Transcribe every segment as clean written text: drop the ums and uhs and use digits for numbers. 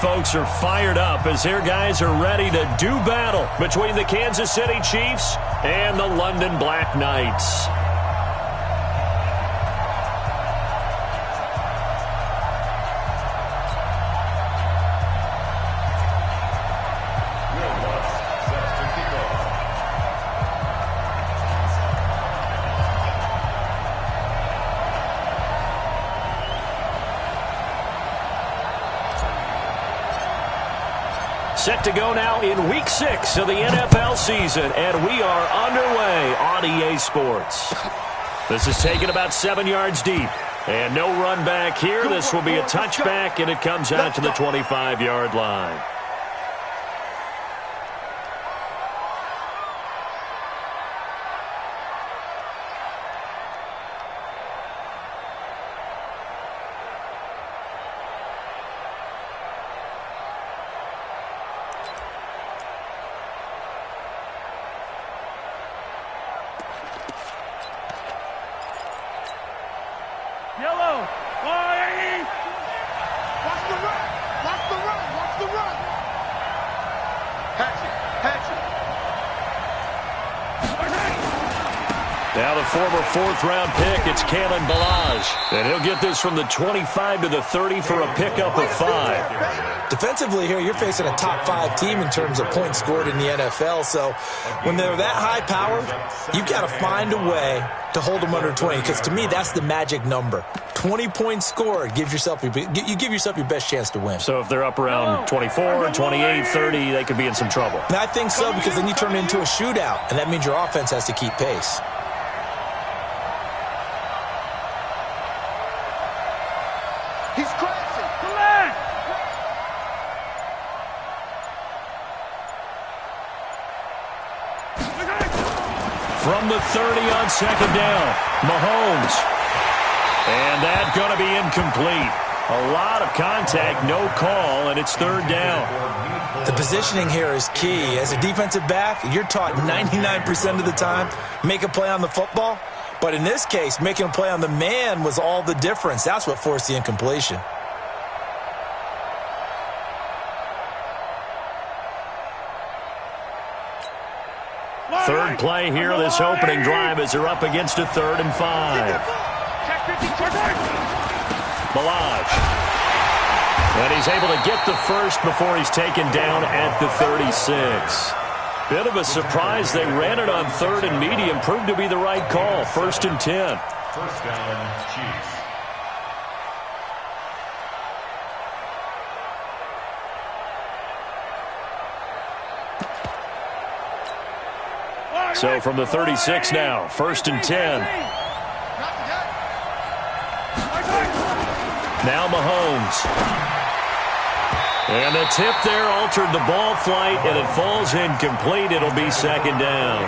folks are fired up as their guys are ready to do battle between the Kansas City Chiefs and the London Black Knights. Set to go now in Week 6 of the NFL season, and we are underway on EA Sports. This is taken about 7 yards deep, and no run back here. This will be a touchback, and it comes out to the 25-yard line. Yellow. Watch the run. Watch the run. Watch the run. Hatchet. Now the former fourth-round pick, it's Kalen Ballage. And he'll get this from the 25 to the 30 for a pickup of 5. Defensively here, you're facing a top 5 team in terms of points scored in the NFL. So when they're that high-powered, you've got to find a way to hold them under 20. Because to me, that's the magic number. 20 points scored, you give yourself your best chance to win. So if they're up around 24, 28, 30, they could be in some trouble. And I think so, because then you turn it into a shootout, and that means your offense has to keep pace. He's crazy. Come on. From the 30 on second down, Mahomes. And that's going to be incomplete. A lot of contact, no call, and it's third down. The positioning here is key. As a defensive back, you're taught 99% of the time, make a play on the football. But in this case, making a play on the man was all the difference. That's what forced the incompletion. Third play here, this opening drive, as they're up against a 3rd and 5. Ballage. And he's able to get the first before he's taken down at the 36. Bit of a surprise. They ran it on 3rd and medium. Proved to be the right call. 1st and 10. First down, Chiefs. So from the 36 now, 1st and 10. Now Mahomes. And the tip there altered the ball flight, and it falls incomplete. It'll be 2nd down.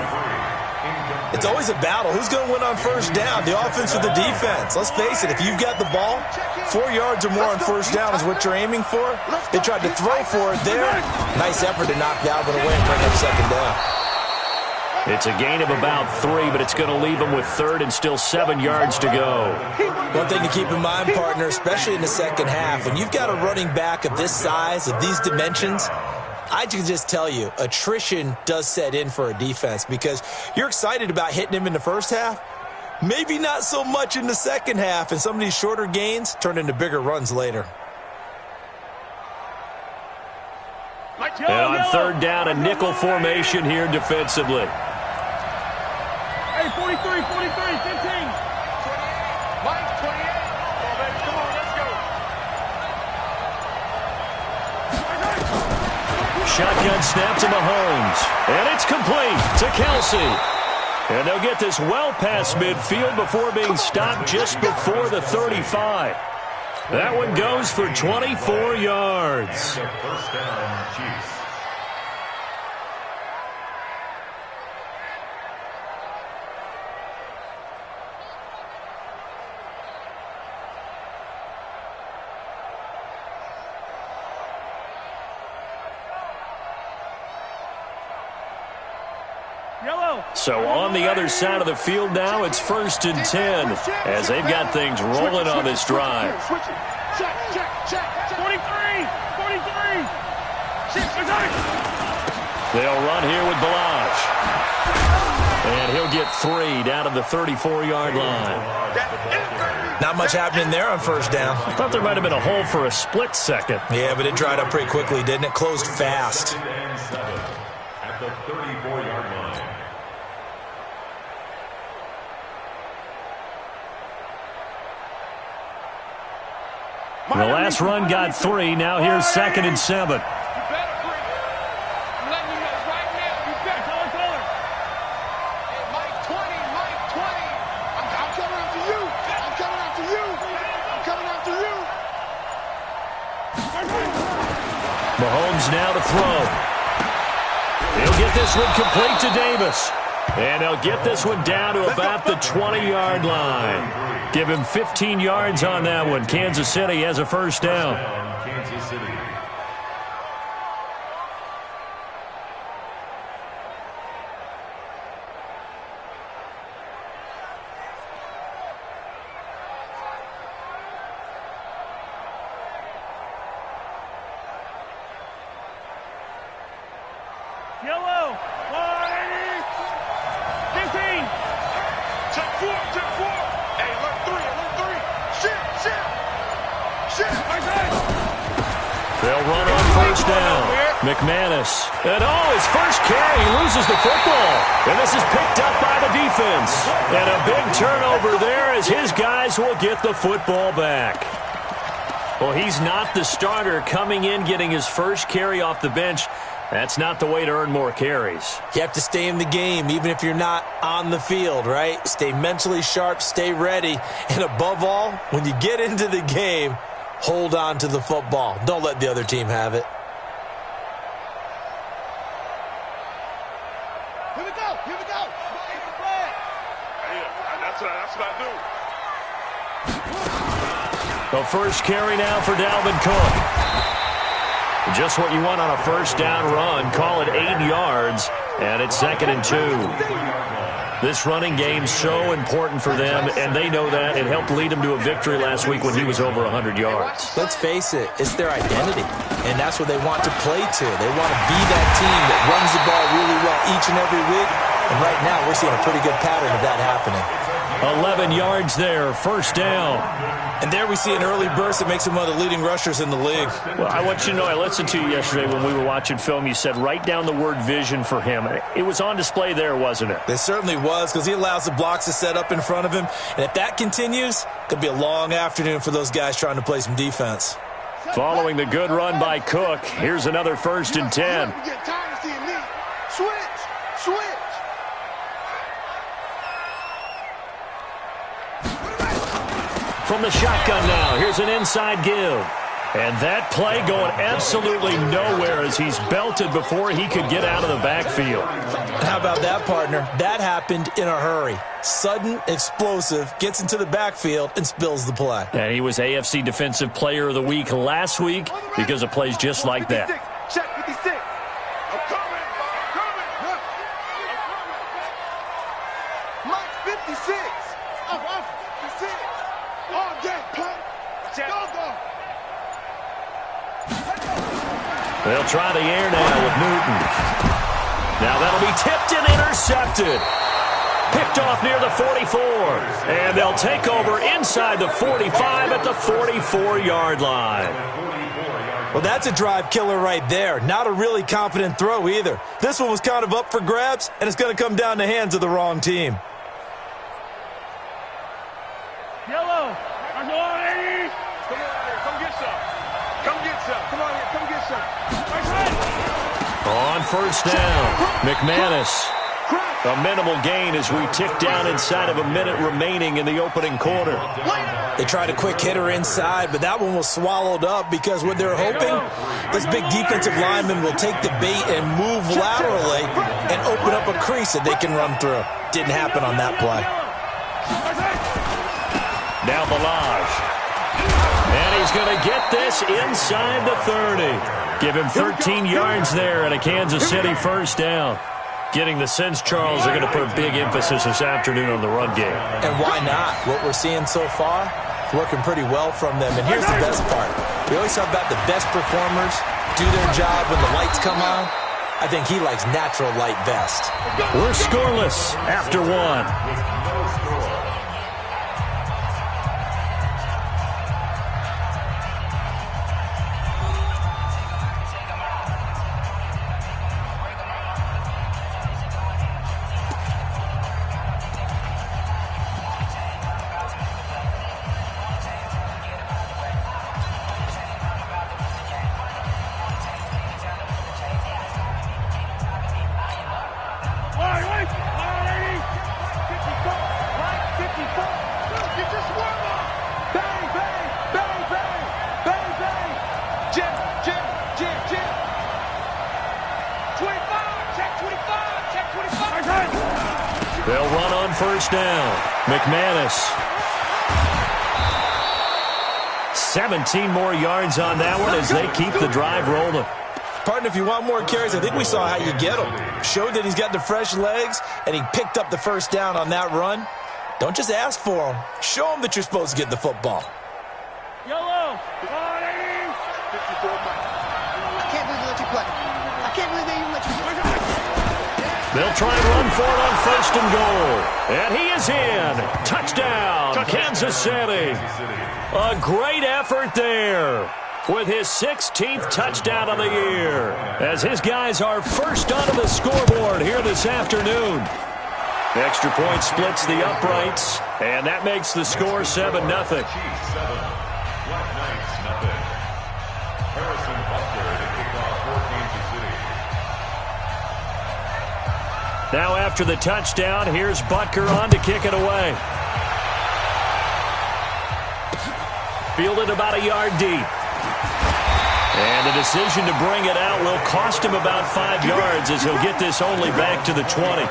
It's always a battle. Who's going to win on 1st down, the offense or the defense? Let's face it, if you've got the ball, 4 yards or more on 1st down is what you're aiming for. They tried to throw for it there. Nice effort to knock Dalvin away and bring up 2nd down. It's a gain of about 3, but it's going to leave them with 3rd and still 7 yards to go. One thing to keep in mind, partner, especially in the second half, when you've got a running back of this size, of these dimensions, I can just tell you, attrition does set in for a defense because you're excited about hitting him in the first half, maybe not so much in the second half, and some of these shorter gains turn into bigger runs later. And on 3rd down, a nickel formation here defensively. Hey, 43, 15. 28. Mike, 28. Come on, baby. Come on, let's go. Shotgun snap to Mahomes. And it's complete to Kelsey. And they'll get this well past midfield before being stopped just before the 35. That one goes for 24 yards. First down, Chiefs. So on the other side of the field now, it's 1st and 10 as they've got things rolling on this drive. Check. 43. They'll run here with Balaj. And he'll get 3 down to the 34-yard line. Not much happening there on first down. I thought there might have been a hole for a split second. Yeah, but it dried up pretty quickly, didn't it? Closed fast. At the 34-yard line. The last run got 3. Now here's 2nd and 7. Mahomes now to throw. He'll get this one complete to Davis. And he'll get this one down to about the 20-yard line. Give him 15 yards on that one. Kansas City has a first down. Kansas City. Yellow. 180. 15. Check 4. Check 4. Hey, alert 3. Alert 3. Shit. They'll run on first down. McManus. And his first carry. He loses the football. And this is picked up by the defense. And a big turnover there as his guys will get the football back. Well, he's not the starter coming in, getting his first carry off the bench. That's not the way to earn more carries. You have to stay in the game, even if you're not on the field, right? Stay mentally sharp, stay ready. And above all, when you get into the game, hold on to the football. Don't let the other team have it. Here we go. Here we go. That's what I do. The first carry now for Dalvin Cook. Just what you want on a first down run. Call it 8 yards, and it's 2nd and 2. This running game's so important for them, and they know that. It helped lead them to a victory last week when he was over 100 yards. Let's face it, it's their identity, and that's what they want to play to. They want to be that team that runs the ball really well each and every week, and right now we're seeing a pretty good pattern of that happening. 11 yards there, first down. And there we see an early burst that makes him one of the leading rushers in the league. Well, I want you to know, I listened to you yesterday when we were watching film. You said write down the word vision for him. It was on display there, wasn't it? It certainly was, because he allows the blocks to set up in front of him. And if that continues, it could be a long afternoon for those guys trying to play some defense. Following the good run by Cook, here's another 1st and 10. Switch. From the shotgun now, here's an inside give. And that play going absolutely nowhere as he's belted before he could get out of the backfield. How about that, partner? That happened in a hurry. Sudden, explosive, gets into the backfield and spills the play. And he was AFC Defensive Player of the Week last week because of plays just like that. Check 56. I'm coming. Mike 56. I'm 56. All day, play. Go. They'll try the air now with Newton. Now that'll be tipped and intercepted. Picked off near the 44. And they'll take over inside the 45 at the 44-yard line. Well, that's a drive killer right there. Not a really confident throw either. This one was kind of up for grabs, and it's going to come down the hands of the wrong team. Yellow. I'm going 80. Come on here. Come get some. Come get some. Come on here. Come get some. On first down, McManus. A minimal gain as we tick down inside of a minute remaining in the opening quarter. They tried a quick hitter inside, but that one was swallowed up because what they're hoping, this big defensive lineman will take the bait and move laterally and open up a crease that they can run through. Didn't happen on that play. Now Balaj. And he's going to get this inside the 30. Give him 13 yards there and a Kansas City first down. Getting the sense, Charles, are going to put a big emphasis this afternoon on the run game. And why not? What we're seeing so far, it's working pretty well from them. And here's the best part. We always talk about the best performers do their job when the lights come on. I think he likes natural light best. We're scoreless after one. They'll run on first down. McManus. 17 more yards on that one as they keep the drive rolling. Partner, if you want more carries, I think we saw how you get them. Showed that he's got the fresh legs, and he picked up the first down on that run. Don't just ask for him. Show him that you're supposed to get the football. Yellow. 54 Mike. I can't believe they let you play. I can't believe they even let you play. They'll try and run for it on first and goal. And he is in. Touchdown, Kansas City. A great effort there with his 16th touchdown of the year as his guys are first onto the scoreboard here this afternoon. Extra point splits the uprights, and that makes the score 7-0. Now after the touchdown, here's Butker on to kick it away. Fielded about a yard deep. And the decision to bring it out will cost him about 5 yards as he'll get this only back to the 20.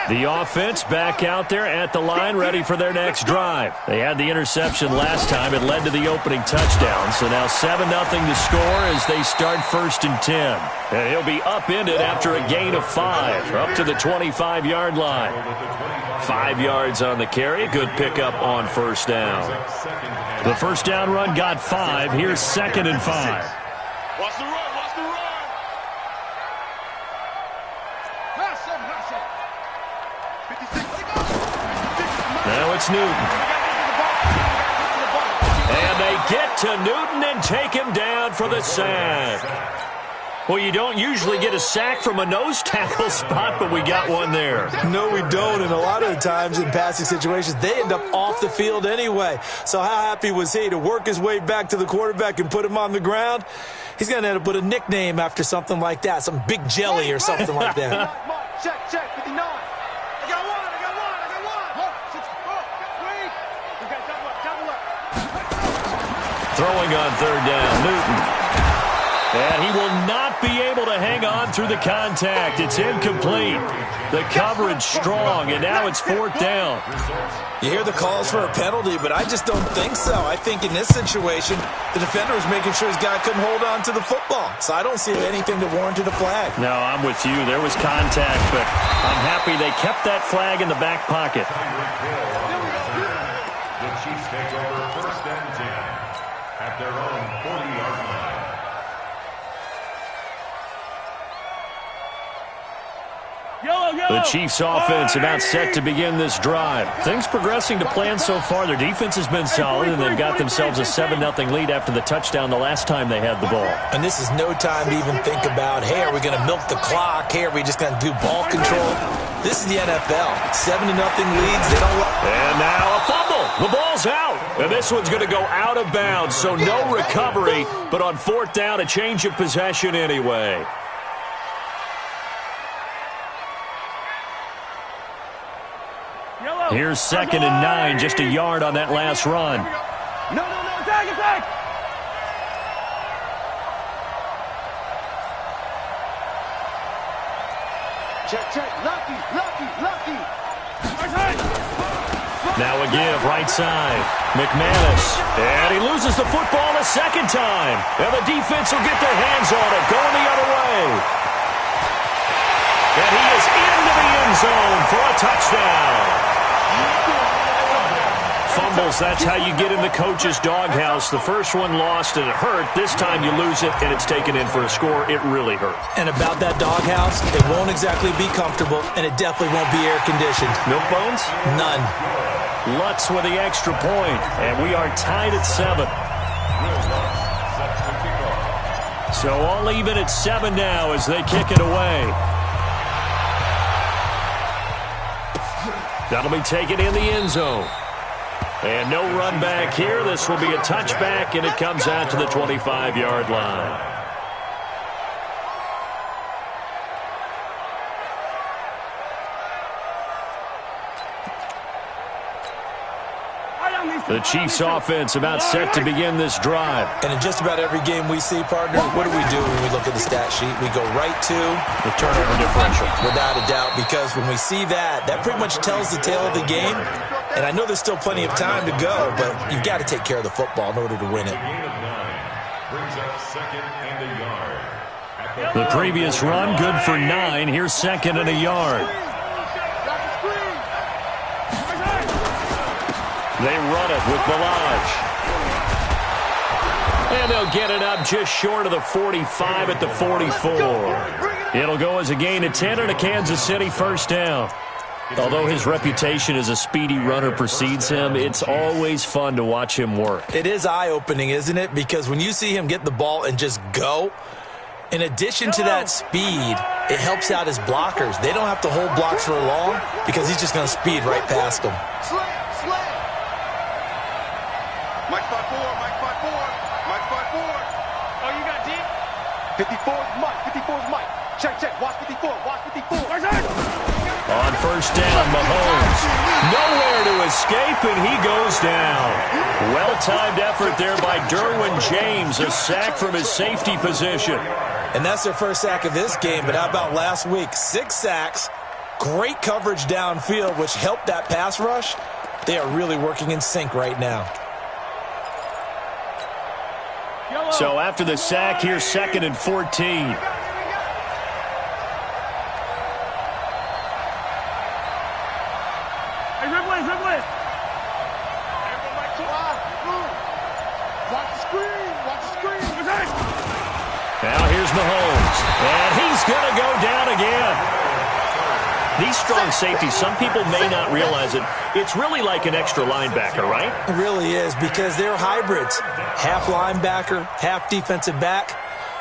The offense back out there at the line, ready for their next drive. They had the interception last time. It led to the opening touchdown. So now 7-0 to score as they start first and 10. And he'll be upended after a gain of 5, up to the 25-yard line. 5 yards on the carry. Good pickup on first down. The first down run got 5. Here's 2nd and 5. Watch the run. Watch the run. Now it's Newton. And they get to Newton and take him down for the sack. Well, you don't usually get a sack from a nose tackle spot, but we got one there. No, we don't, and a lot of the times in passing situations, they end up off the field anyway. So how happy was he to work his way back to the quarterback and put him on the ground? He's going to end up with a nickname after something like that, some Big Jelly or something like that. Check, 59. I got one. Throwing on third down, Newton. And he will not be able to hang on through the contact. It's incomplete. The coverage strong, and now it's 4th down. You hear the calls for a penalty, but I just don't think so. I think in this situation, the defender was making sure his guy couldn't hold on to the football. So I don't see anything that warranted a flag. No, I'm with you. There was contact, but I'm happy they kept that flag in the back pocket. The Chiefs take over first and 10 at their own 40-yard line. The Chiefs offense about set to begin this drive. Things progressing to plan so far. Their defense has been solid, and they've got themselves a 7-0 lead after the touchdown the last time they had the ball. And this is no time to even think about, hey, are we going to milk the clock? Hey, are we just going to do ball control? This is the NFL. 7-0 leads. They don't. And now a fumble. The ball's out. And this one's going to go out of bounds, so no recovery. But on 4th down, a change of possession anyway. Here's 2nd and 9, just a yard on that last run. No, attack! Check, lucky. Now a give, right side. McManus, and he loses the football a second time. And the defense will get their hands on it, going the other way. And he is into the end zone for a touchdown. Fumbles, that's how you get in the coach's doghouse. The first one lost and it hurt. This time you lose it and it's taken in for a score. It really hurt. And about that doghouse, it won't exactly be comfortable, and it definitely won't be air-conditioned. Milk bones? None. Lutz with the extra point, and we are tied at 7. So all even at 7 now as they kick it away. That'll be taken in the end zone. And no run back here. This will be a touchback, and it comes out to the 25-yard line. The Chiefs offense about set to begin this drive. And in just about every game we see, partner, what do when we look at the stat sheet? We go right to the turnover differential. Without a doubt, because when we see that, that pretty much tells the tale of the game. And I know there's still plenty of time to go, but you've got to take care of the football in order to win it. The previous run, good for 9. Here's 2nd and a yard. They run it with Balaj. And they'll get it up just short of the 45 at the 44. It'll go as a gain of 10 and a Kansas City first down. Although his reputation as a speedy runner precedes him, it's always fun to watch him work. It is eye-opening, isn't it? Because when you see him get the ball and just go, in addition to that speed, it helps out his blockers. They don't have to hold blocks for long because he's just going to speed right past them. Mike 5-4, Mike 5-4, Mike 5-4. Oh, you got deep? 54 is Mike, 54 is Mike. Check, watch 54, watch 54. On first down, Mahomes. Nowhere to escape, and he goes down. Well-timed effort there by Derwin James, a sack from his safety position. And that's their first sack of this game, but how about last week? 6 sacks, great coverage downfield, which helped that pass rush. They are really working in sync right now. So after the sack, here's 2nd and 14. Now here's Mahomes, and he's going to go down again. These strong safeties, some people may not realize it. It's really like an extra linebacker, right? It really is, because they're hybrids. Half linebacker, half defensive back.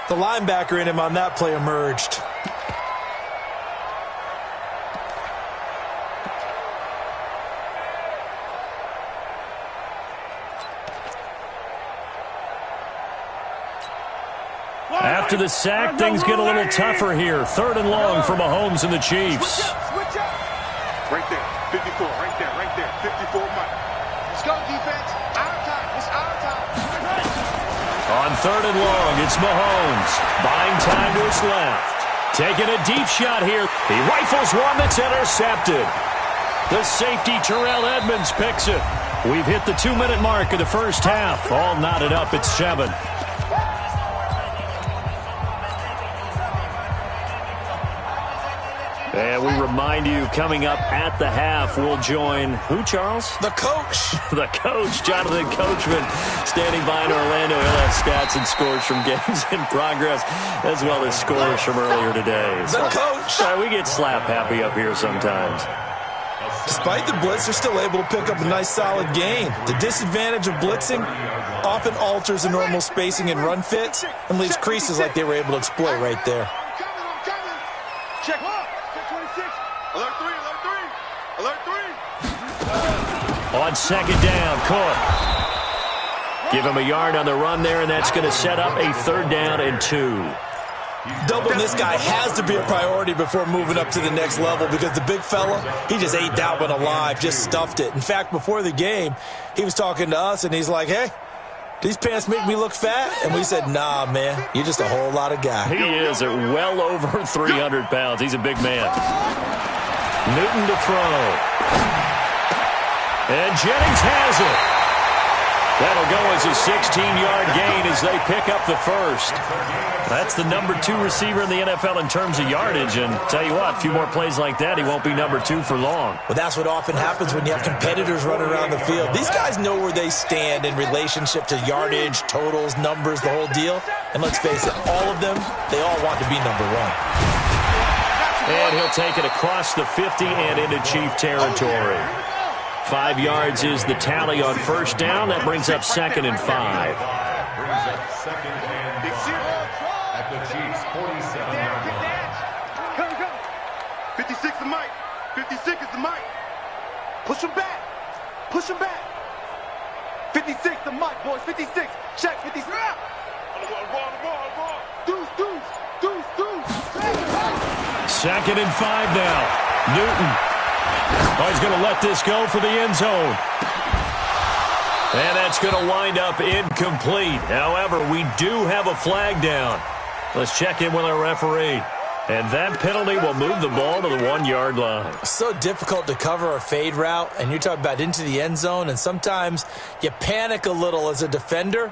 The linebacker in him on that play emerged. After the sack, things get a little tougher here. 3rd and long for Mahomes and the Chiefs. Right there, 54, right there, 54, Mike. Let's go, defense. Our time, it's our time. On 3rd and long, it's Mahomes. Buying time to his left. Taking a deep shot here. He rifles one that's intercepted. The safety, Terrell Edmonds, picks it. We've hit the 2-minute mark of the first half. All knotted up at 7. And we remind you, coming up at the half, we'll join who, Charles? The coach. The coach, Jonathan Coachman, standing by in Orlando. He'll have stats and scores from games in progress, as well as scores from earlier today. The coach. We get slap happy up here sometimes. Despite the blitz, they're still able to pick up a nice, solid gain. The disadvantage of blitzing often alters the normal spacing and run fits and leaves creases like they were able to exploit right there. Check. Alert 3, alert 3, alert 3. On 2nd down, Cook. Give him a yard on the run there, and that's going to set up a 3rd down and 2. Doubling this guy has to be a priority before moving up to the next level, because the big fella, he just ate that one alive, just stuffed it. In fact, before the game, he was talking to us, and he's like, hey, these pants make me look fat? And we said, nah, man, you're just a whole lot of guy. He is at well over 300 pounds. He's a big man. Newton to throw. And Jennings has it. That'll go as a 16-yard gain as they pick up the first. That's the number 2 receiver in the NFL in terms of yardage. And tell you what, a few more plays like that, he won't be number 2 for long. Well, that's what often happens when you have competitors running around the field. These guys know where they stand in relationship to yardage, totals, numbers, the whole deal. And let's face it, all of them, they all want to be number 1. And he'll take it across the 50 and into Chief territory. 5 yards is the tally on first down. That brings up 2nd and 5. Brings up 2nd and 5 at the Chiefs' 47-yard line. Come. 56 is Mike. 56 is the Mike. Push him back. 56 the Mike, boys. 56. Check 56. Deuce. 2nd and 5 now. Newton. Oh, he's going to let this go for the end zone. And that's going to wind up incomplete. However, we do have a flag down. Let's check in with our referee. And that penalty will move the ball to the 1-yard line. So difficult to cover a fade route, and you're talking about into the end zone, and sometimes you panic a little as a defender,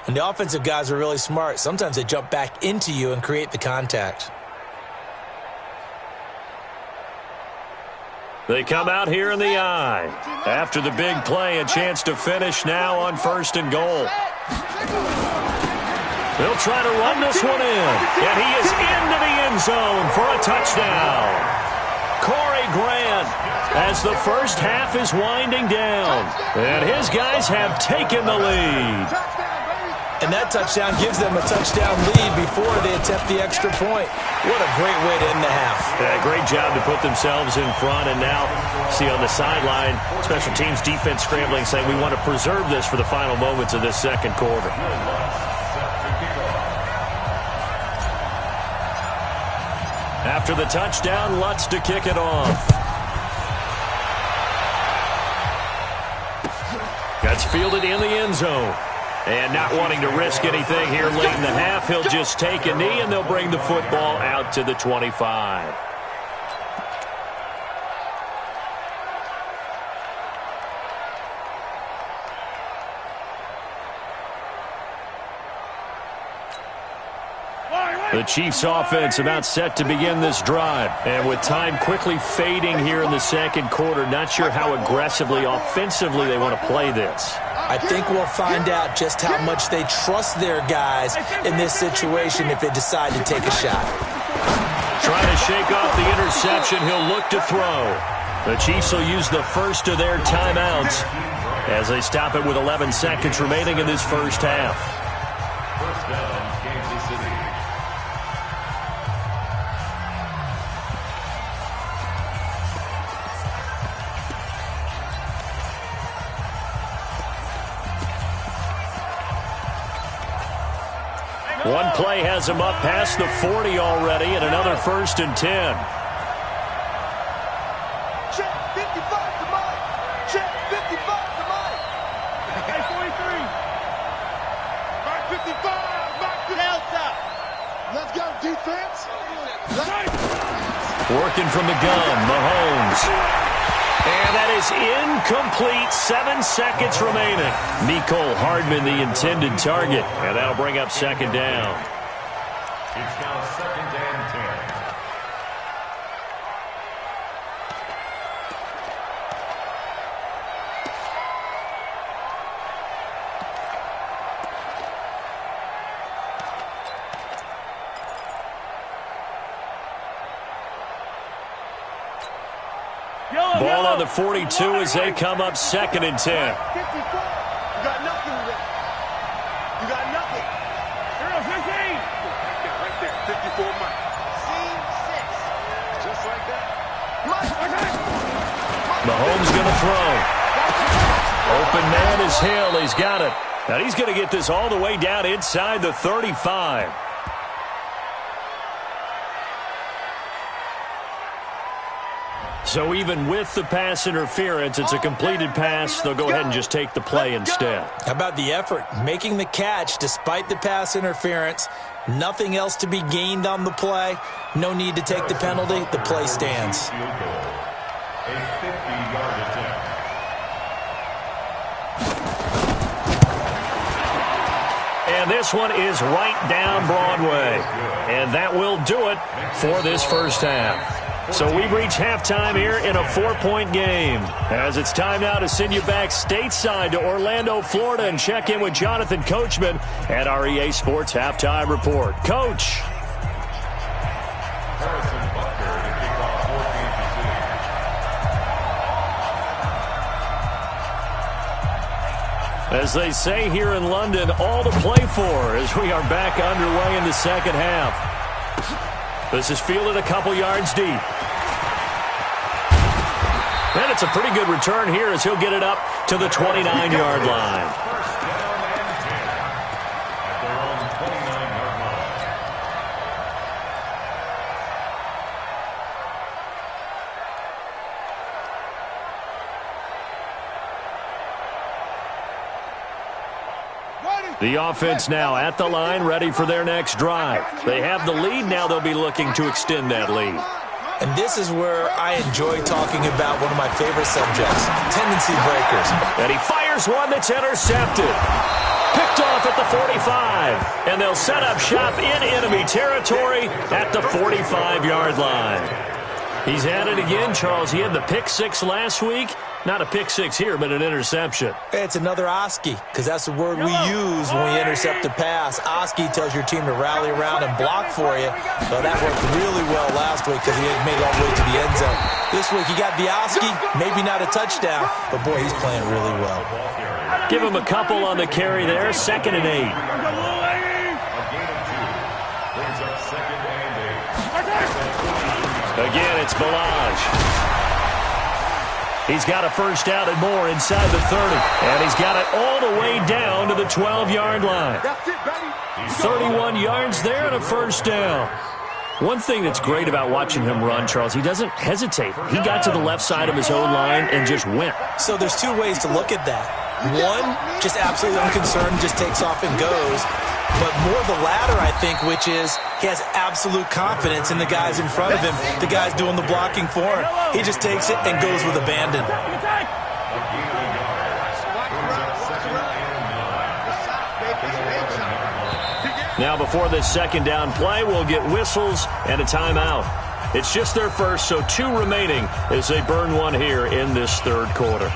and the offensive guys are really smart. Sometimes they jump back into you and create the contact. They come out here in the eye. After the big play, a chance to finish now on 1st and goal. They'll try to run this one in. And he is into the end zone for a touchdown. Corey Grant, as the first half is winding down. And his guys have taken the lead. And that touchdown gives them a touchdown lead before they attempt the extra point. What a great way to end the half. Yeah, great job to put themselves in front. And now, see on the sideline, special teams defense scrambling, saying we want to preserve this for the final moments of this 2nd quarter. After the touchdown, Lutz to kick it off. That's fielded in the end zone. And not wanting to risk anything here late in the half, he'll just take a knee, and they'll bring the football out to the 25. The Chiefs offense about set to begin this drive. And with time quickly fading here in the 2nd quarter, not sure how aggressively, offensively they want to play this. I think we'll find out just how much they trust their guys in this situation if they decide to take a shot. Trying to shake off the interception, he'll look to throw. The Chiefs will use the first of their timeouts as they stop it with 11 seconds remaining in this first half. First down, Kansas City. One play has him up past the 40 already, and another 1st and 10. Check 55 to Mike. Check 55 to Mike. Hey, 43. Mike 55. Mike 55. Delta. Let's go, defense. Working from the gun, Mahomes. And that is incomplete. 7 seconds remaining. Mecole Hardman, the intended target. And that'll bring up 2nd down. It's now 2nd and 10. Ball on the 42 as they come up 2nd and 10. 54. You got nothing with that. You got nothing. Here, 15. Right there. 54, Mike. C6. Just like that. Mahomes going to throw. Open man is Hill. He's got it. Now he's going to get this all the way down inside the 35. So even with the pass interference, it's a completed pass. They'll go ahead and just take the play instead. How about the effort? Making the catch despite the pass interference. Nothing else to be gained on the play. No need to take the penalty. The play stands. Field goal. A 50-yard attempt. And this one is right down Broadway. And that will do it for this first half. So we've reached halftime here in a 4-point game. As it's time now to send you back stateside to Orlando, Florida, and check in with Jonathan Coachman at our EA Sports Halftime Report. Coach. As they say here in London, all to play for as we are back underway in the second half. This is fielded a couple yards deep. And it's a pretty good return here as he'll get it up to the 29-yard line. The offense now at the line, ready for their next drive. They have the lead. Now they'll be looking to extend that lead. And this is where I enjoy talking about one of my favorite subjects, tendency breakers. And he fires one that's intercepted. Picked off at the 45. And they'll set up shop in enemy territory at the 45-yard line. He's at it again, Charles. He had the pick six last week. Not a pick six here, but an interception. It's another Oski, because that's the word we use when we intercept a pass. Oski tells your team to rally around and block for you. So that worked really well last week because he made it all the way to the end zone. This week he got the Oski, maybe not a touchdown, but boy, he's playing really well. Give him a couple on the carry there, 2nd and 8. Again, it's Balaj. He's got a first down and more inside the 30. And he's got it all the way down to the 12-yard line. 31 yards there and a first down. One thing that's great about watching him run, Charles, he doesn't hesitate. He got to the left side of his own line and just went. So there's two ways to look at that. One, just absolutely unconcerned, just takes off and goes. But more the latter, I think, which is he has absolute confidence in the guys in front of him, the guys doing the blocking for him. He just takes it and goes with abandon. Now before this second down play, we'll get whistles and a timeout. It's just their first, so 2 remaining as they burn one here in this third quarter.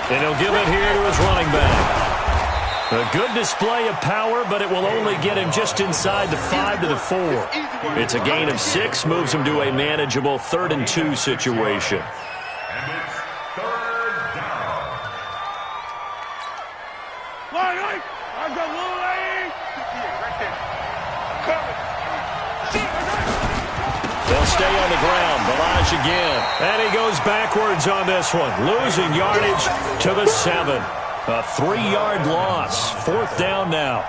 And he'll give it here to his running back. A good display of power, but it will only get him just inside the 5 to the 4. It's a gain of 6, moves him to a manageable 3rd and 2 situation. And it's 3rd down. They'll stay on the ground. Balaj again. And he goes backwards on this one. Losing yardage to the 7. A 3-yard loss. 4th down now.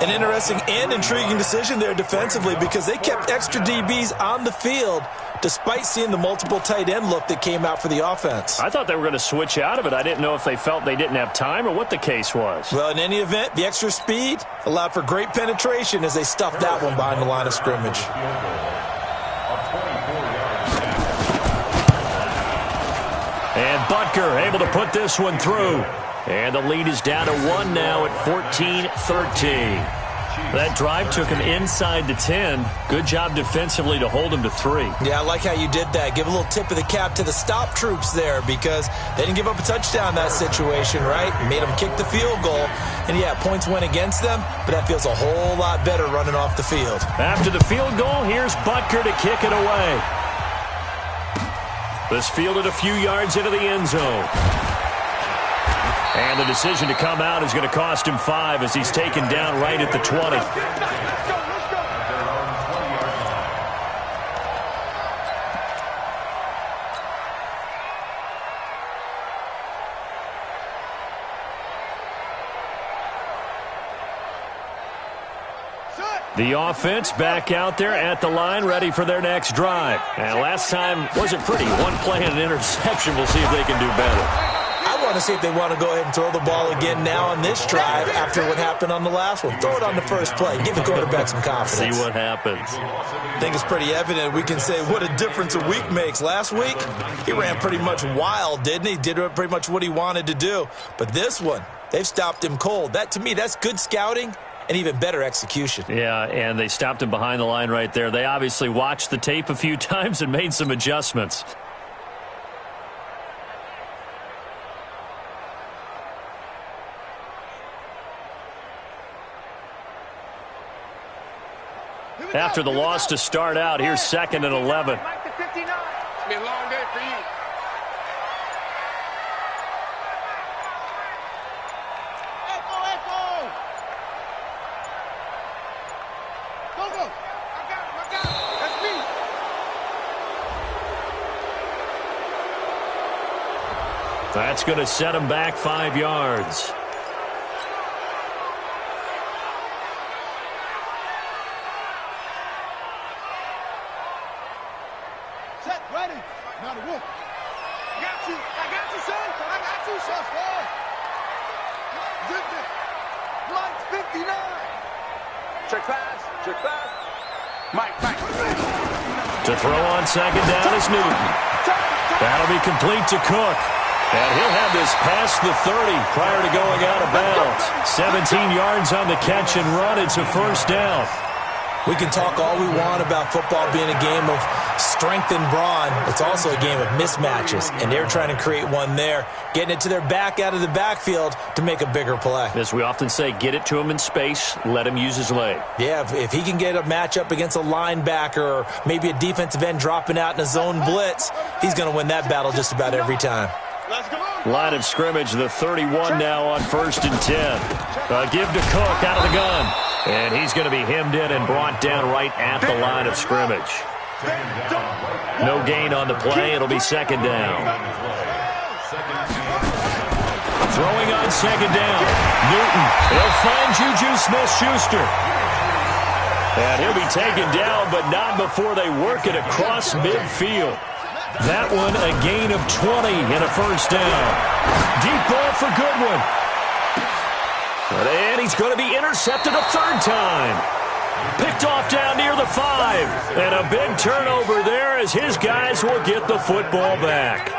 An interesting and intriguing decision there defensively because they kept extra DBs on the field despite seeing the multiple tight end look that came out for the offense. I thought they were going to switch out of it. I didn't know if they felt they didn't have time or what the case was. Well, in any event, the extra speed allowed for great penetration as they stuffed that one behind the line of scrimmage. And Butker able to put this one through. And the lead is down to 1 now at 14-13. That drive took him inside the 10. Good job defensively to hold him to 3. Yeah, I like how you did that. Give a little tip of the cap to the stop troops there because they didn't give up a touchdown in that situation, right? Made them kick the field goal. And, yeah, points went against them, but that feels a whole lot better running off the field. After the field goal, here's Butker to kick it away. This fielded a few yards into the end zone. And the decision to come out is going to cost him 5 as he's taken down right at the 20. The offense back out there at the line, ready for their next drive. And last time wasn't pretty. One play and an interception. We'll see if they can do better. I want to see if they want to go ahead and throw the ball again now on this drive after what happened on the last one. Throw it on the first play. Give the quarterback some confidence. See what happens. I think it's pretty evident. We can say what a difference a week makes. Last week, he ran pretty much wild, didn't he? Did pretty much what he wanted to do. But this one, they've stopped him cold. That, to me, that's good scouting and even better execution. Yeah, and they stopped him behind the line right there. They obviously watched the tape a few times and made some adjustments. After the loss to start out, here's 2nd and 11. It's be a long day for you. Go. I got it. That's me. That's going to set him back 5 yards. Set, ready. Now the wolf. I got you, son. I got you, son. Zip it. Mike's 59. Check pass. Mike. To throw on 2nd down is Newton. That'll be complete to Cook. And he'll have this past the 30 prior to going out of bounds. 17 yards on the catch and run. It's a first down. We can talk all we want about football being a game of strength and brawn. It's also a game of mismatches, and they're trying to create one there, getting it to their back out of the backfield to make a bigger play. As we often say, get it to him in space, let him use his leg. Yeah, if he can get a matchup against a linebacker or maybe a defensive end dropping out in a zone blitz, he's going to win that battle just about every time. Let's go. Line of scrimmage, the 31 now on 1st and 10. Give to Cook out of the gun. And he's going to be hemmed in and brought down right at the line of scrimmage. No gain on the play. It'll be 2nd down. Throwing on 2nd down. Newton. He'll find Juju Smith-Schuster. And he'll be taken down, but not before they work it across midfield. That one a gain of 20 and a first down. Deep ball for Goodwin. And he's going to be intercepted a 3rd time. Picked off down near the 5. And a big turnover there as his guys will get the football back.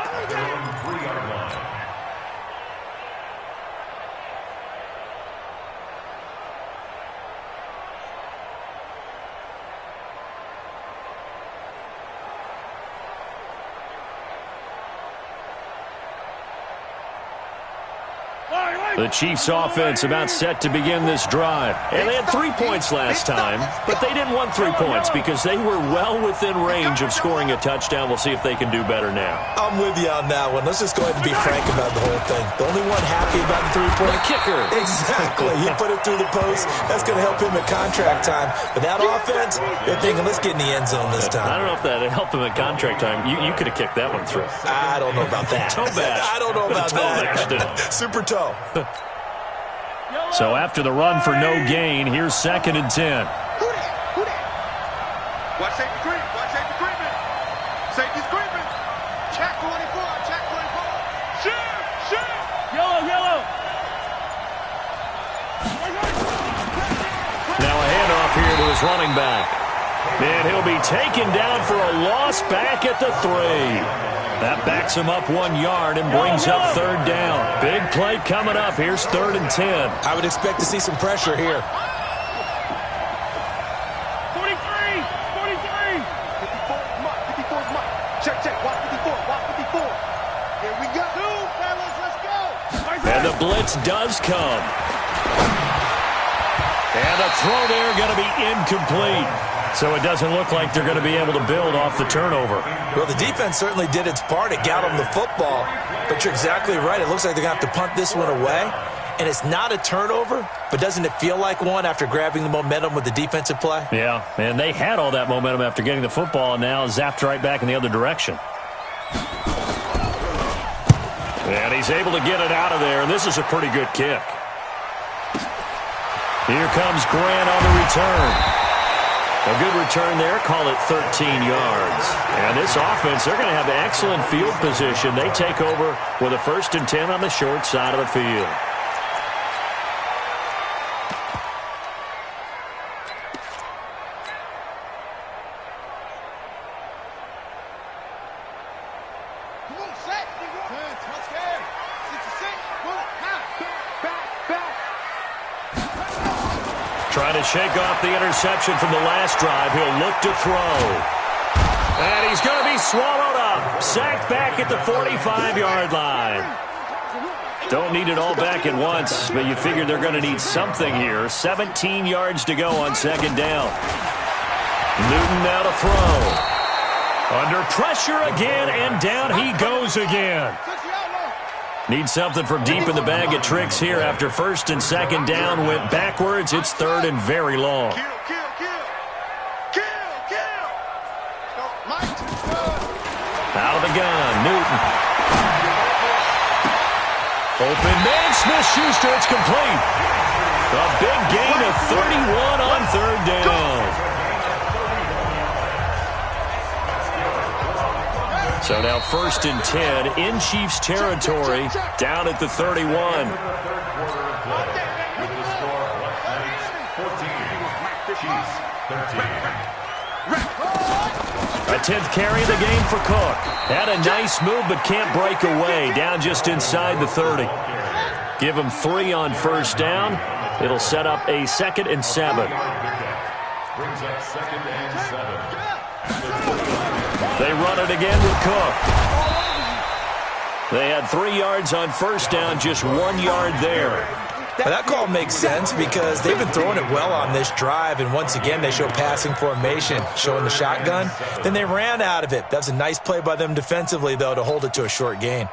The Chiefs offense about set to begin this drive. And they had 3 points last time, but they didn't want 3 points because they were well within range of scoring a touchdown. We'll see if they can do better now. I'm with you on that one. Let's just go ahead and be frank about the whole thing. The only one happy about the 3-point kicker. Exactly. He put it through the post. That's going to help him at contract time. But that offense, they're thinking, let's get in the end zone this time. I don't know if that helped him at contract time. You could have kicked that one through. I don't know about that. Toe bash. I don't know about that. Super toe. So after the run for no gain, here's 2nd and 10. Who that? Watch safety creeping. Safety's creeping. Check 24. Shoot. Yellow. Now a handoff here to his running back. And he'll be taken down for a loss back at the 3. That backs him up 1 yard and brings up 3rd down. Big play coming up. Here's 3rd and 10. I would expect to see some pressure here. 43. 54 is Mike. Check. Watch 54. Here we go. Fellas, let's go. And the blitz does come. And a throw there going to be incomplete. So it doesn't look like they're going to be able to build off the turnover. Well, the defense certainly did its part. It got them the football. But you're exactly right. It looks like they're going to have to punt this one away. And it's not a turnover, but doesn't it feel like one after grabbing the momentum with the defensive play? Yeah, and they had all that momentum after getting the football and now zapped right back in the other direction. And he's able to get it out of there, and this is a pretty good kick. Here comes Grant on the return. A good return there, call it 13 yards. And this offense, they're going to have excellent field position. They take over with a 1st and 10 on the short side of the field. Trying to shake off the interception from the last drive. He'll look to throw. And he's going to be swallowed up. Sacked back at the 45-yard line. Don't need it all back at once, but you figure they're going to need something here. 17 yards to go on 2nd down. Newton now to throw. Under pressure again, and down he goes again. Need something from deep in the bag of tricks here after 1st and 2nd down. Went backwards. It's 3rd and very long. Out of the gun, Newton. Open man, Smith-Schuster, it's complete. A big gain of 31 on 3rd down. So now 1st and 10 in Chiefs territory, down at the 31. With the score, Chiefs 13. A 10th carry of the game for Cook. Had a nice move but can't break away. Down just inside the 30. Give him 3 on 1st down. It'll set up a 2nd and 7. Brings up 2nd and 7. They run it again with Cook. They had 3 yards on 1st down, just 1 yard there. Well, that call makes sense because they've been throwing it well on this drive, and once again they show passing formation, showing the shotgun. Then they ran out of it. That's a nice play by them defensively, though, to hold it to a short gain.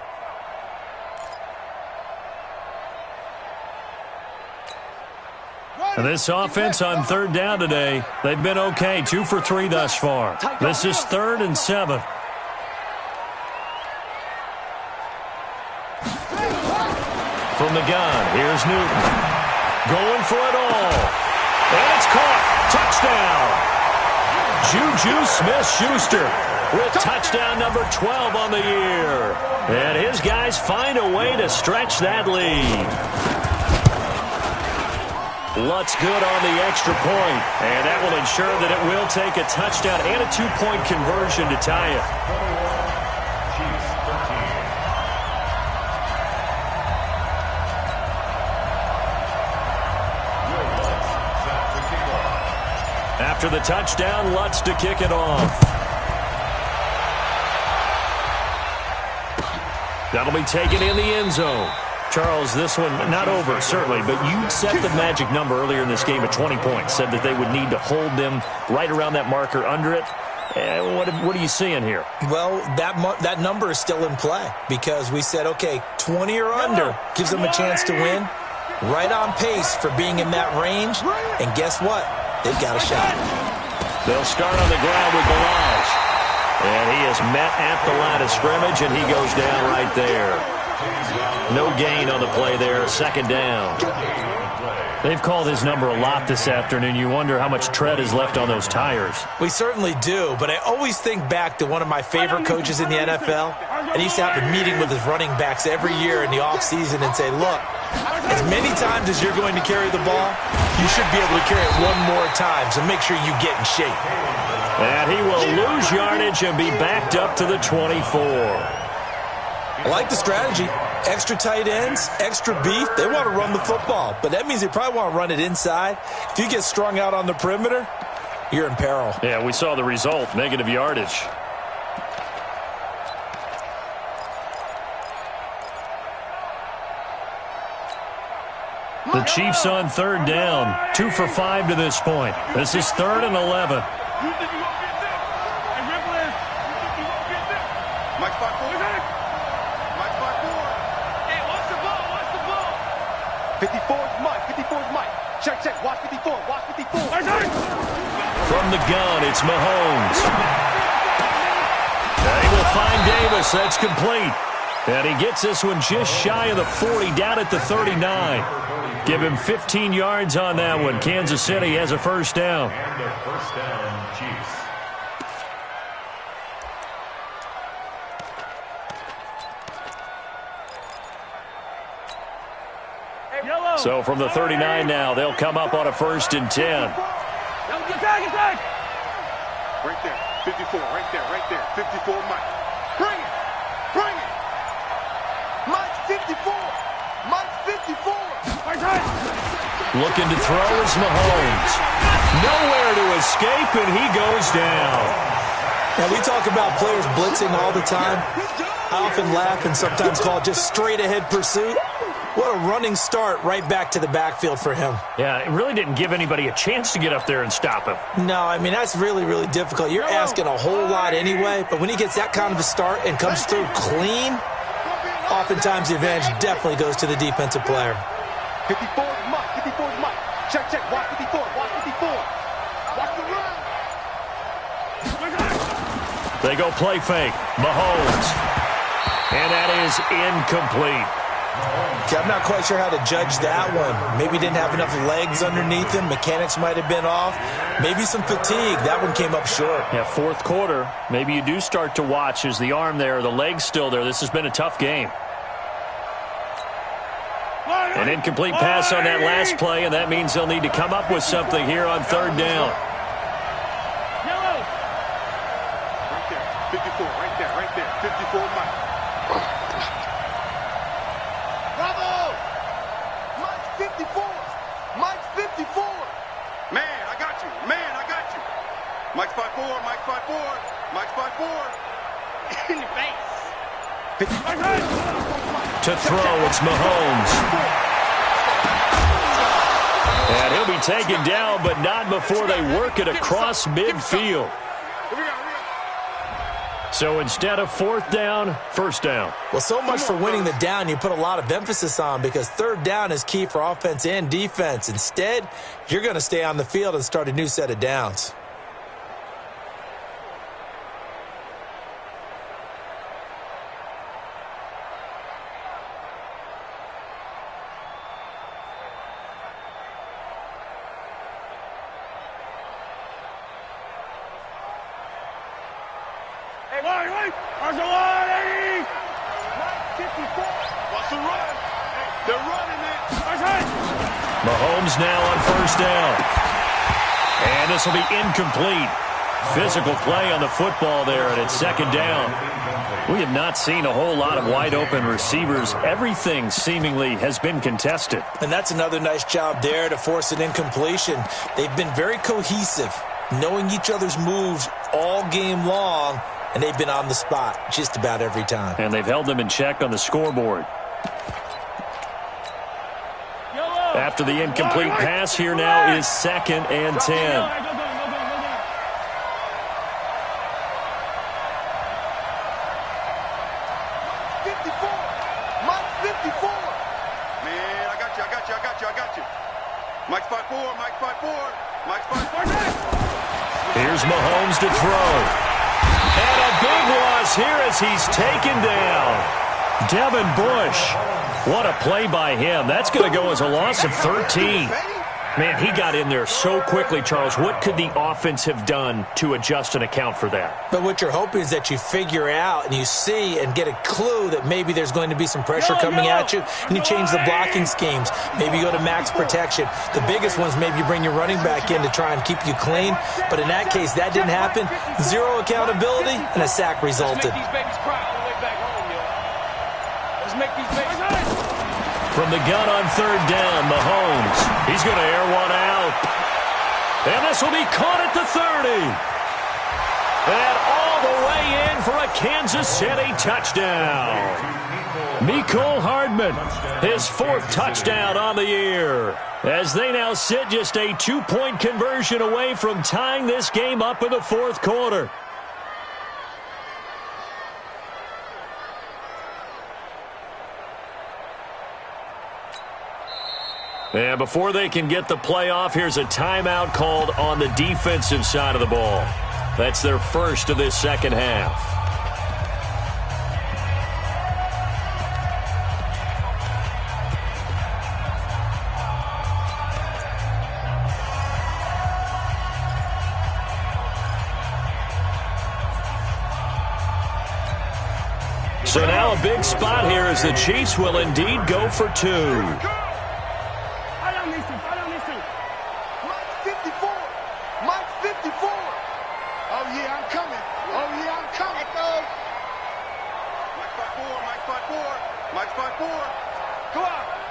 And this offense on 3rd down today, they've been okay. 2 for 3 thus far. This is 3rd and 7. From the gun, here's Newton. Going for it all. And it's caught. Touchdown. Juju Smith-Schuster with touchdown number 12 on the year. And his guys find a way to stretch that lead. Lutz good on the extra point, and that will ensure that it will take a touchdown and a 2-point conversion to tie it. After the touchdown, Lutz to kick it off. That'll be taken in the end zone. Charles, this one not over, certainly, but you set the magic number earlier in this game at 20 points, said that they would need to hold them right around that marker under it. What are you seeing here? Well, that number is still in play because we said, okay, 20 or under gives them a chance to win. Right on pace for being in that range, and guess what? They've got a shot. They'll start on the ground with Balazs, and he is met at the line of scrimmage, and he goes down right there. No gain on the play there, 2nd down. They've called his number a lot this afternoon. You wonder how much tread is left on those tires. We certainly do, but I always think back to one of my favorite coaches in the NFL, and he used to have a meeting with his running backs every year in the offseason and say, look, as many times as you're going to carry the ball, you should be able to carry it one more time, so make sure you get in shape. And he will lose yardage and be backed up to the 24. I like the strategy. Extra tight ends, extra beef. They want to run the football, but that means they probably want to run it inside. If you get strung out on the perimeter, you're in peril. Yeah, we saw the result, negative yardage. The Chiefs on 3rd down, 2 for 5 to this point. This is 3rd and 11. Check, watch 54, watch 54. From the gun, it's Mahomes. They will find Davis, that's complete. And he gets this one just shy of the 40, down at the 39. Give him 15 yards on that one. Kansas City has a first down. And a first down, Chiefs. So from the 39 now, they'll come up on a 1st and 10. Right there, 54, right there, 54, Mike. Bring it, bring it. Mike's 54, Mike's 54. Looking to throw is Mahomes. Nowhere to escape, and he goes down. Now, we talk about players blitzing all the time. I often laugh and sometimes call it just straight-ahead pursuit. What a running start right back to the backfield for him. Yeah, it really didn't give anybody a chance to get up there and stop him. No, I mean, that's really, really difficult. You're asking a whole lot anyway, but when he gets that kind of a start and comes through clean, oftentimes the advantage definitely goes to the defensive player. 54 is Mike, 54 is Mike. Check, check, watch 54, watch 54. Watch the run. They go play fake. Mahomes. And that is incomplete. Okay, I'm not quite sure how to judge that one. Maybe didn't have enough legs underneath him. Mechanics might have been off. Maybe some fatigue. That one came up short. Yeah, 4th quarter. Maybe you do start to watch. Is the arm there, the leg's still there? This has been a tough game. An incomplete pass on that last play, and that means they'll need to come up with something here on 3rd down. Right there, 54, right there, 54 Mike. Bravo! Mike's 54, Mike's 54. Man, I got you, man, I got you. Mike's 5'4", Mike's 5'4", Mike's 5'4". In your face. To throw, it's Mahomes. And he'll be taken down, but not before they work it across midfield. So instead of 4th down, 1st down. Well, so much for winning the down you put a lot of emphasis on, because 3rd down is key for offense and defense. Instead, you're going to stay on the field and start a new set of downs. Watch the run. They're running it. Mahomes now on 1st down. And this will be incomplete. Physical play on the football there, and it's 2nd down. We have not seen a whole lot of wide-open receivers. Everything seemingly has been contested. And that's another nice job there to force an incompletion. They've been very cohesive, knowing each other's moves all game long, and they've been on the spot just about every time. And they've held them in check on the scoreboard. After the incomplete pass, here now is 2nd and 10. Mike's 5'4", Mike's 5'4", Mike's 5'4". Here's Mahomes to throw. And a big loss here as he's taken down. Devin Bush. What a play by him. That's going to go as a loss of 13. Man, he got in there so quickly, Charles. What could the offense have done to adjust and account for that? But what you're hoping is that you figure out and you see and get a clue that maybe there's going to be some pressure coming at you, and you change the blocking schemes. Maybe you go to max protection. The biggest one's maybe you bring your running back in to try and keep you clean. But in that case, that didn't happen. Zero accountability, and a sack resulted. From the gun on 3rd down, Mahomes. He's going to air one out. And this will be caught at the 30. And all the way in for a Kansas City touchdown. Mecole Hardman, his 4th touchdown on the year. As they now sit just a 2-point conversion away from tying this game up in the 4th quarter. And before they can get the play off, here's a timeout called on the defensive side of the ball. That's their first of this 2nd half. So now a big spot here as the Chiefs will indeed go for two.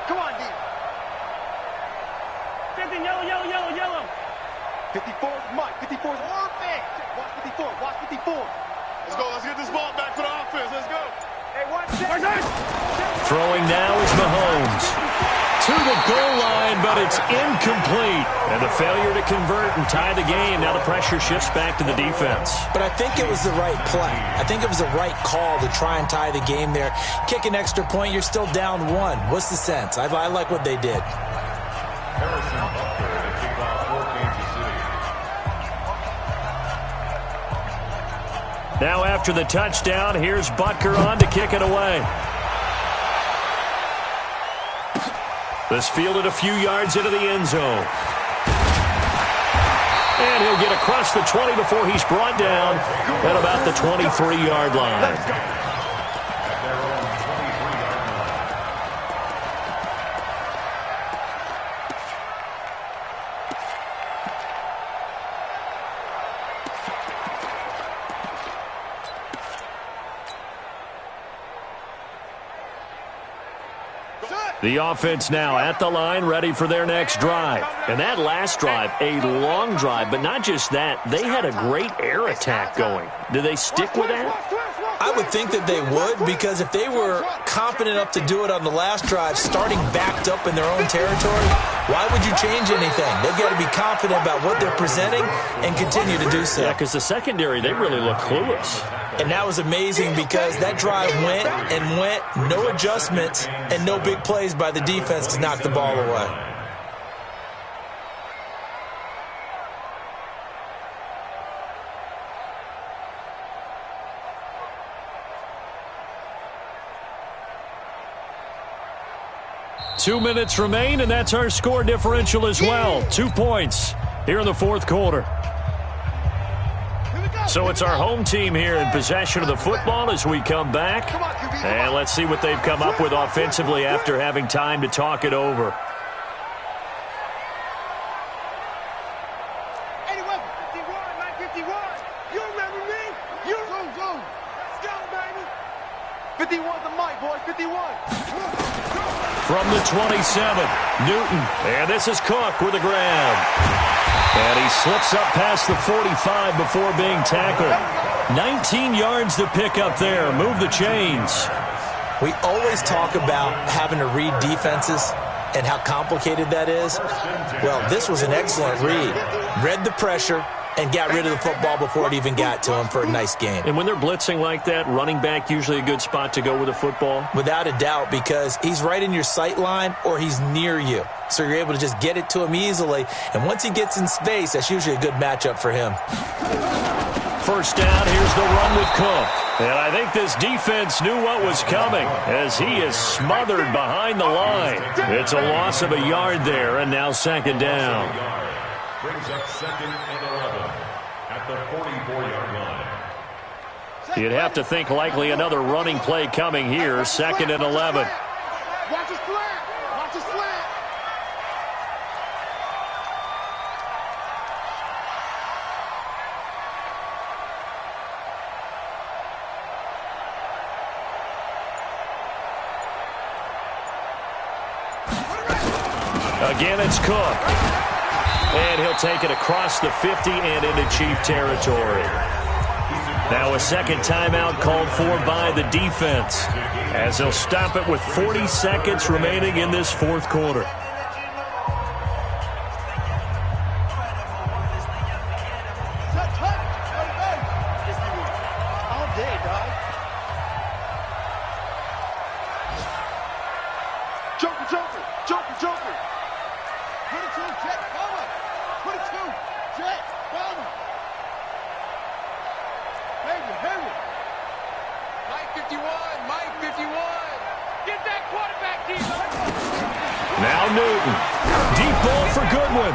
Come on, D. 50, yellow. 54 is Mike. 54 is perfect. Watch 54. Watch 54. Let's go. Let's get this ball back for the offense. Let's go. Hey, watch this. Throwing now is Mahomes. To the goal line, but it's incomplete. And the failure to convert and tie the game. Now the pressure shifts back to the defense. But I think it was the right play. I think it was the right call to try and tie the game there. Kick an extra point, you're still down one. What's the sense? I like what they did. Harrison Butker to kick off for Kansas City. Now after the touchdown, here's Butker on to kick it away. This fielded a few yards into the end zone. And he'll get across the 20 before he's brought down at about the 23-yard line. The offense now at the line, ready for their next drive. And that last drive, a long drive, but not just that. They had a great air attack going. Do they stick with that? I would think that they would, because if they were confident enough to do it on the last drive, starting backed up in their own territory, why would you change anything? They've got to be confident about what they're presenting and continue to do so. Yeah, because the secondary, they really look clueless. And that was amazing because that drive went and went, no adjustments, and no big plays by the defense to knock the ball away. Two minutes remain, and that's our score differential as well. 2 points here in the fourth quarter. So it's our home team here in possession of the football as we come back. And let's see what they've come up with offensively after having time to talk it over. Anyway, 51, you remember me? You go. Let's go, baby. 51's the mic, boys. 51. From the 27, Newton. And this is Cook with the grab. And he slips up past the 45 before being tackled. 19 yards to pick up there. Move the chains. We always talk about having to read defenses and how complicated that is. Well, this was an excellent read. Read the pressure and got rid of the football before it even got to him for a nice game. And when they're blitzing like that, running back usually a good spot to go with the football? Without a doubt, because he's right in your sight line or he's near you. So you're able to just get it to him easily. And once he gets in space, that's usually a good matchup for him. First down, here's the run with Cook. And I think this defense knew what was coming as he is smothered behind the line. It's a loss of a yard there, and now second down. Brings up 2nd and 11 at the 44-yard line. You'd have to think likely another running play coming here, 2nd and 11. Watch his slant. Watch his slant. Again, it's Cook. And he'll take it across the 50 and into Chief territory. Now a second timeout called for by the defense as they'll stop it with 40 seconds remaining in this fourth quarter. All day, dog. Joker. 22, Jet, forward. 22, Jet, forward. Henry. Mike 51. Get that quarterback, Deebo. Now Newton. Deep ball for Goodwin.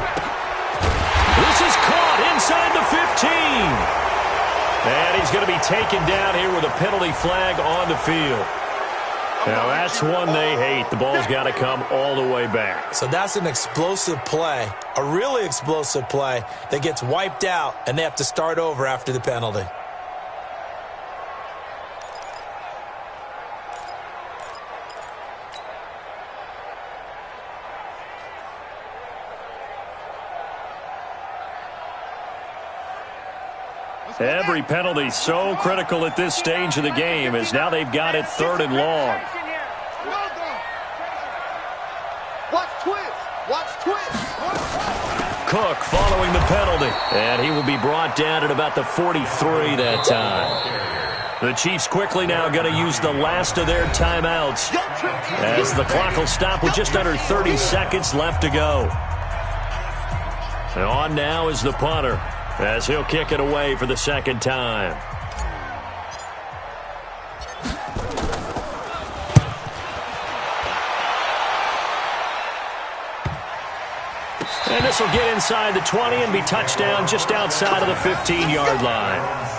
This is caught inside the 15. And he's going to be taken down here with a penalty flag on the field. Now, that's one they hate. The ball's got to come all the way back. So that's an explosive play, a really explosive play that gets wiped out, and they have to start over after the penalty. Every penalty so critical at this stage of the game as now they've got it 3rd and long. Watch twist. Watch twist. Cook following the penalty, and he will be brought down at about the 43 that time. The Chiefs quickly now going to use the last of their timeouts as the clock will stop with just under 30 seconds left to go. And on now is the punter, as he'll kick it away for the second time. And this will get inside the 20 and be touchdown just outside of the 15-yard line.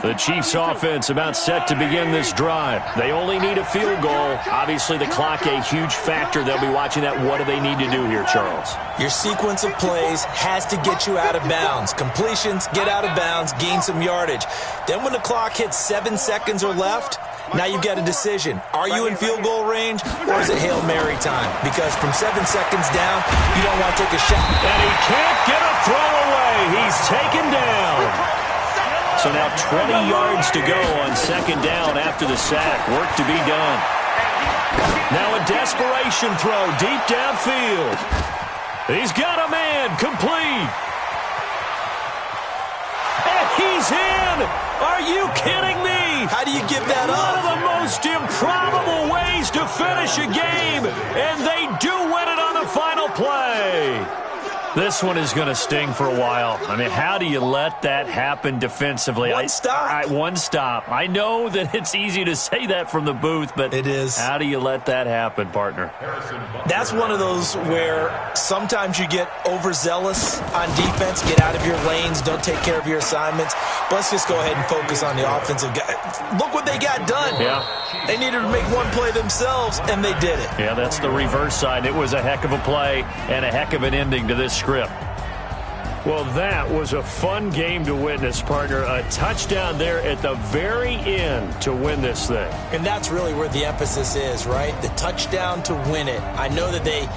The Chiefs offense about set to begin this drive. They only need a field goal. Obviously, the clock a huge factor. They'll be watching that. What do they need to do here, Charles? Your sequence of plays has to get you out of bounds. Completions, get out of bounds, gain some yardage. Then when the clock hits 7 seconds or left, now you've got a decision. Are you in field goal range, or is it Hail Mary time? Because from 7 seconds down, you don't want to take a shot. And he can't get a throw away. He's taken down. So now 20 yards to go on second down after the sack. Work to be done. Now a desperation throw deep downfield. He's got a man complete. And he's in. Are you kidding me? How do you give that up? One of the most improbable ways to finish a game. And they do win it on the final play. This one is going to sting for a while. I mean, how do you let that happen defensively? One stop. One stop. I know that it's easy to say that from the booth, but it is. How do you let that happen, partner? That's one of those where sometimes you get overzealous on defense, get out of your lanes, don't take care of your assignments. But let's just go ahead and focus on the offensive guy. Look what they got done. Yeah. They needed to make one play themselves, and they did it. Yeah, that's the reverse side. It was a heck of a play and a heck of an ending to this script. Well, that was a fun game to witness, partner. A touchdown there at the very end to win this thing. And that's really where the emphasis is, right? The touchdown to win it. I know that they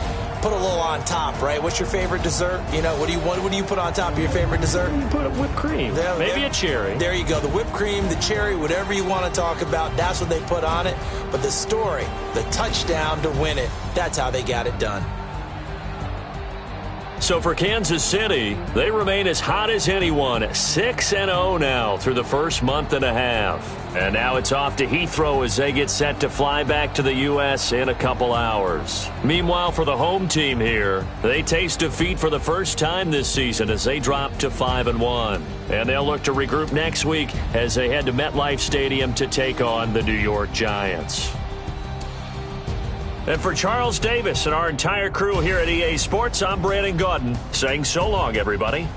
put a little on top, right? What's your favorite dessert? You know, what do you put on top of your favorite dessert? You put a whipped cream. Maybe a cherry. There you go. The whipped cream, the cherry, whatever you want to talk about, that's what they put on it. But the story, the touchdown to win it, that's how they got it done. So for Kansas City, they remain as hot as anyone, 6-0 now through the first month and a half. And now it's off to Heathrow as they get set to fly back to the U.S. in a couple hours. Meanwhile, for the home team here, they taste defeat for the first time this season as they drop to 5-1. And they'll look to regroup next week as they head to MetLife Stadium to take on the New York Giants. And for Charles Davis and our entire crew here at EA Sports, I'm Brandon Gaudin saying so long, everybody.